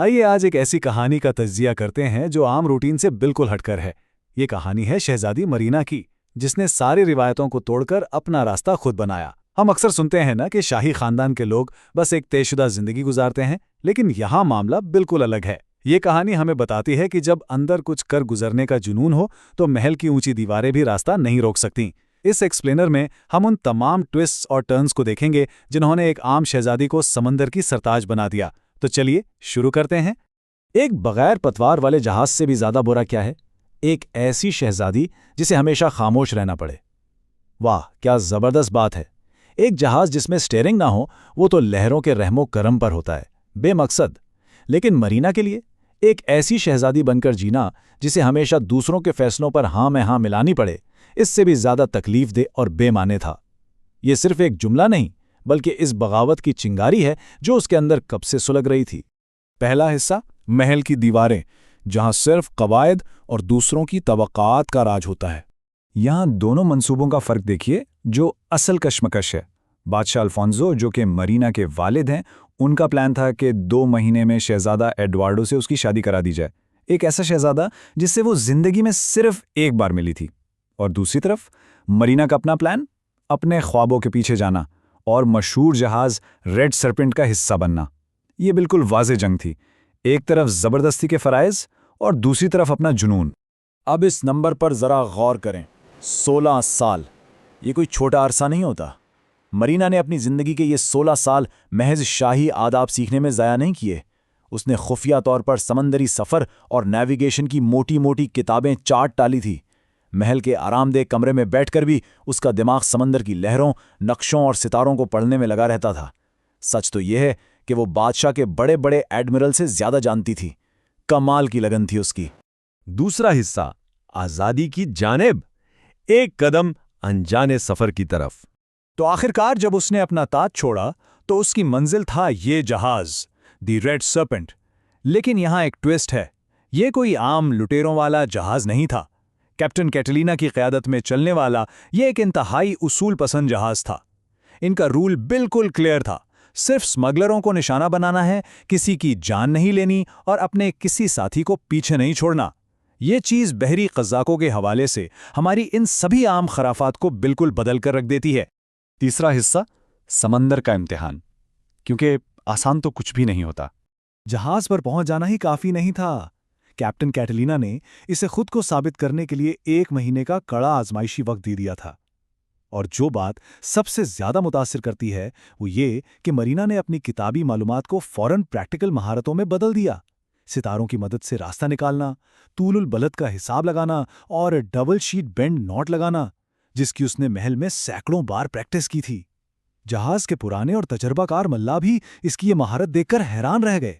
आइए आज एक ऐसी कहानी का तज्जिया करते हैं जो आम रूटीन से बिल्कुल हटकर है। ये कहानी है शहजादी मरीना की, जिसने सारी रिवायतों को तोड़कर अपना रास्ता खुद बनाया। हम अक्सर सुनते हैं ना कि शाही खानदान के लोग बस एक तयशुदा जिंदगी गुजारते हैं, लेकिन यहाँ मामला बिल्कुल अलग है। ये कहानी हमें बताती है कि जब अंदर कुछ कर गुजरने का जुनून हो तो महल की ऊंची दीवारें भी रास्ता नहीं रोक सकती। इस एक्सप्लेनर में हम उन तमाम ट्विस्ट्स और टर्न्स को देखेंगे जिन्होंने एक आम शहजादी को समंदर की सरताज बना दिया। तो चलिए शुरू करते हैं। एक बगैर पतवार वाले जहाज से भी ज्यादा बुरा क्या है? एक ऐसी शहजादी जिसे हमेशा खामोश रहना पड़े। वाह, क्या जबरदस्त बात है। एक जहाज जिसमें स्टीयरिंग ना हो वो तो लहरों के रहमो करम पर होता है, बेमकसद। लेकिन मरीना के लिए एक ऐसी शहजादी बनकर जीना जिसे हमेशा दूसरों के फैसलों पर हाँ में हाँ मिलानी पड़े, इससे भी ज्यादा तकलीफ दे और बेमाने था। ये सिर्फ एक जुमला नहीं, बल्कि इस बगावत की चिंगारी है जो उसके अंदर कब से सुलग रही थी। पहला हिस्सा, महल की दीवारें, जहां सिर्फ कवायद और दूसरों की तवक्कात का राज होता है। यहां दोनों मंसूबों का फर्क देखिए, जो असल कशमकश है। बादशाह अल्फोंसो, जो कि मरीना के वालिद हैं, उनका प्लान था कि 2 महीने में शहजादा एडवार्डो से उसकी शादी करा दी जाए। एक ऐसा शहजादा जिससे वो जिंदगी में सिर्फ एक बार मिली थी। और दूसरी तरफ मरीना का अपना प्लान, अपने ख्वाबों के पीछे जाना और मशहूर जहाज रेड सरपेंट का हिस्सा बनना। ये बिल्कुल वाज़े जंग थी। एक तरफ जबरदस्ती के फराइज और दूसरी तरफ अपना जुनून। अब इस नंबर पर जरा गौर करें, 16 साल। ये कोई छोटा अरसा नहीं होता। मरीना ने अपनी जिंदगी के ये 16 साल महज शाही आदाब सीखने में ज़ाया नहीं किए। उसने खुफिया तौर पर समंदरी सफ़र और नेविगेशन की मोटी मोटी किताबें चाट डाली थी। महल के आरामदेह कमरे में बैठकर भी उसका दिमाग समंदर की लहरों, नक्शों और सितारों को पढ़ने में लगा रहता था। सच तो यह है कि वो बादशाह के बड़े बड़े एडमिरल से ज्यादा जानती थी। कमाल की लगन थी उसकी। दूसरा हिस्सा, आजादी की जानिब, एक कदम अनजाने सफर की तरफ। तो आखिरकार जब उसने अपना ताज छोड़ा तो उसकी मंजिल था ये जहाज, दी रेड सर्पेंट। लेकिन यहां एक ट्विस्ट है। ये कोई आम लुटेरों वाला जहाज नहीं था। कैप्टन कैटलीना की क़यादत में चलने वाला यह एक इंतहाई उसूल पसंद जहाज था। इनका रूल बिल्कुल क्लियर था, सिर्फ स्मगलरों को निशाना बनाना है, किसी की जान नहीं लेनी और अपने किसी साथी को पीछे नहीं छोड़ना। ये चीज़ बहरी क़ज़ाक़ों के हवाले से हमारी इन सभी आम खराफात को बिल्कुल बदल कर रख देती है। तीसरा हिस्सा, समंदर का इम्तिहान, क्योंकि आसान तो कुछ भी नहीं होता। जहाज पर पहुंच जाना ही काफ़ी नहीं था। कैप्टन कैटलीना ने इसे खुद को साबित करने के लिए 1 महीने का कड़ा आजमाइशी वक्त दे दिया था। और जो बात सबसे ज्यादा मुतासिर करती है वो ये कि मरीना ने अपनी किताबी मालूमात को फौरन प्रैक्टिकल महारतों में बदल दिया। सितारों की मदद से रास्ता निकालना, तूलुल बलद का हिसाब लगाना और डबल शीट बेंड नॉट लगाना, जिसकी उसने महल में सैकड़ों बार प्रैक्टिस की थी। जहाज के पुराने और तजर्बाकार मल्लाह भी इसकी ये महारत देखकर हैरान रह गए।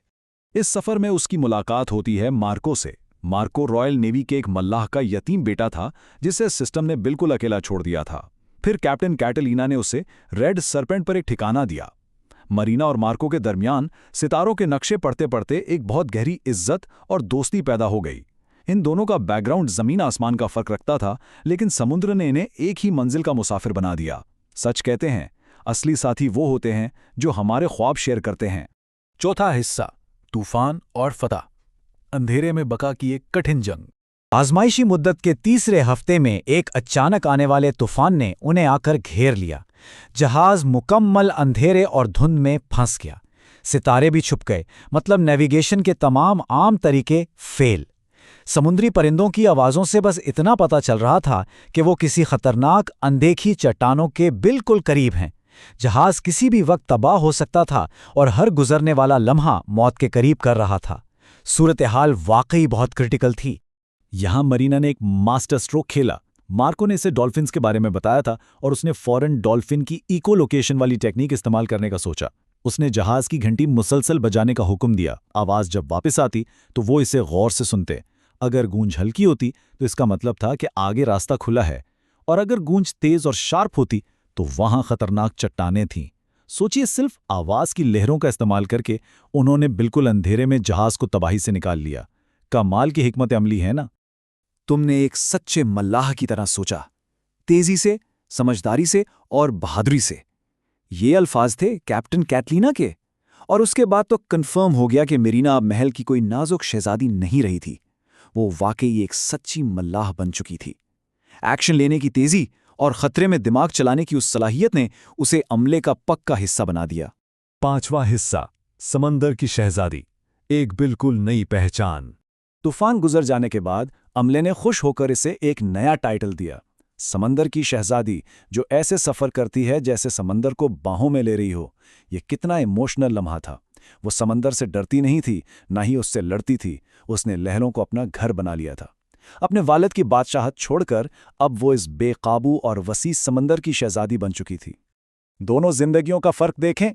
इस सफर में उसकी मुलाकात होती है मार्को से। मार्को रॉयल नेवी के एक मल्लाह का यतीम बेटा था जिसे सिस्टम ने बिल्कुल अकेला छोड़ दिया था। फिर कैप्टन कैटलीना ने उसे रेड सरपेंट पर एक ठिकाना दिया। मरीना और मार्को के दरमियान सितारों के नक्शे पढ़ते पढ़ते एक बहुत गहरी इज्जत और दोस्ती पैदा हो गई। इन दोनों का बैकग्राउंड जमीन आसमान का फर्क रखता था, लेकिन समुद्र ने इन्हें एक ही मंजिल का मुसाफिर बना दिया। सच कहते हैं, असली साथी वो होते हैं जो हमारे ख्वाब शेयर करते हैं। चौथा हिस्सा, तूफान और फतह, अंधेरे में बका की एक कठिन जंग। आजमाइशी मुद्दत के तीसरे हफ्ते में एक अचानक आने वाले तूफान ने उन्हें आकर घेर लिया। जहाज मुकम्मल अंधेरे और धुंध में फंस गया। सितारे भी छुप गए, मतलब नेविगेशन के तमाम आम तरीके फेल। समुद्री परिंदों की आवाज़ों से बस इतना पता चल रहा था कि वो किसी खतरनाक अनदेखी चट्टानों के बिल्कुल करीब हैं। जहाज किसी भी वक्त तबाह हो सकता था और हर गुजरने वाला लम्हा मौत के करीब कर रहा था। सूरत हाल वाकई बहुत क्रिटिकल थी। यहां मरीना ने एक मास्टर स्ट्रोक खेला। मार्को ने इसे डॉल्फिन्स के बारे में बताया था और उसने फौरन डॉल्फिन की इको लोकेशन वाली टेक्निक इस्तेमाल करने का सोचा। उसने जहाज की घंटी मुसलसल बजाने का हुक्म दिया। आवाज़ जब वापस आती तो वो इसे गौर से सुनते। अगर गूंज हल्की होती तो इसका मतलब था कि आगे रास्ता खुला है, और अगर गूंज तेज और शार्प होती तो वहां खतरनाक चट्टानें थीं। सोचिए, सिर्फ आवाज की लहरों का इस्तेमाल करके उन्होंने बिल्कुल अंधेरे में जहाज को तबाही से निकाल लिया। कमाल की हिकमत अमली है ना। तुमने एक सच्चे मल्लाह की तरह सोचा, तेजी से, समझदारी से और बहादुरी से। ये अल्फाज थे कैप्टन कैटलीना के, और उसके बाद तो कंफर्म हो गया कि मेरीना अब महल की कोई नाजुक शहजादी नहीं रही थी। वो वाकई एक सच्ची मल्लाह बन चुकी थी। एक्शन लेने की तेजी और खतरे में दिमाग चलाने की उस सलाहियत ने उसे अमले का पक्का हिस्सा बना दिया। 5वां हिस्सा, समंदर की शहजादी, एक बिल्कुल नई पहचान। तूफान गुजर जाने के बाद अमले ने खुश होकर इसे एक नया टाइटल दिया, समंदर की शहजादी, जो ऐसे सफ़र करती है जैसे समंदर को बाहों में ले रही हो। ये कितना इमोशनल लम्हा था। वो समंदर से डरती नहीं थी, ना ही उससे लड़ती थी। उसने लहरों को अपना घर बना लिया था। अपने वालिद की बादशाहत छोड़कर अब वो इस बेकाबू और वसी समंदर की शहजादी बन चुकी थी। दोनों जिंदगियों का फर्क देखें।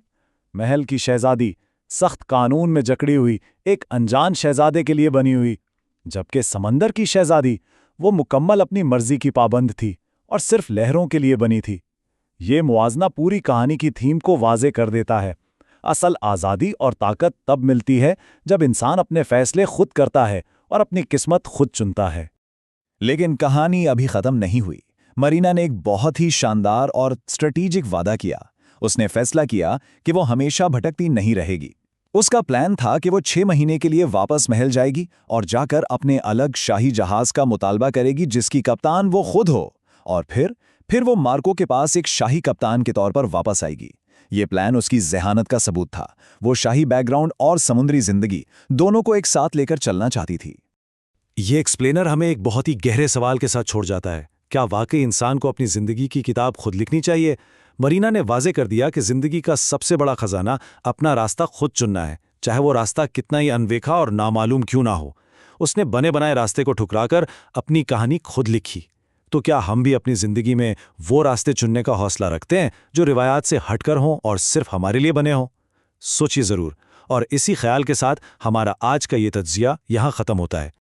महल की शहजादी सख्त कानून में जकड़ी हुई एक अनजान शहजादे के लिए बनी हुई, जबकि समंदर की शहजादी वो मुकम्मल अपनी मर्जी की पाबंद थी और सिर्फ लहरों के लिए बनी थी। ये मुआजना पूरी कहानी की थीम को वाजे कर देता है। असल आज़ादी और ताकत तब मिलती है जब इंसान अपने फैसले खुद करता है और अपनी किस्मत खुद चुनता है। लेकिन कहानी अभी खत्म नहीं हुई। मरीना ने एक बहुत ही शानदार और स्ट्रेटेजिक वादा किया। उसने फैसला किया कि वो हमेशा भटकती नहीं रहेगी। उसका प्लान था कि वो 6 महीने के लिए वापस महल जाएगी और जाकर अपने अलग शाही जहाज का मुतालबा करेगी जिसकी कप्तान वो खुद हो, और फिर वो मार्को के पास एक शाही कप्तान के तौर पर वापस आएगी। ये प्लान उसकी ज़हानत का सबूत था। वो शाही बैकग्राउंड और समुद्री जिंदगी दोनों को एक साथ लेकर चलना चाहती थी। ये एक्सप्लेनर हमें एक बहुत ही गहरे सवाल के साथ छोड़ जाता है। क्या वाकई इंसान को अपनी जिंदगी की किताब खुद लिखनी चाहिए? मरीना ने वाजे कर दिया कि जिंदगी का सबसे बड़ा खजाना अपना रास्ता खुद चुनना है, चाहे वो रास्ता कितना ही अनदेखा और नामालूम क्यों ना हो। उसने बने बनाए रास्ते को ठुकराकर अपनी कहानी खुद लिखी। तो क्या हम भी अपनी जिंदगी में वो रास्ते चुनने का हौसला रखते हैं जो रिवायात से हटकर हों और सिर्फ हमारे लिए बने हों? सोचिए जरूर। और इसी ख्याल के साथ हमारा आज का ये तज्जिया यहाँ खत्म होता है।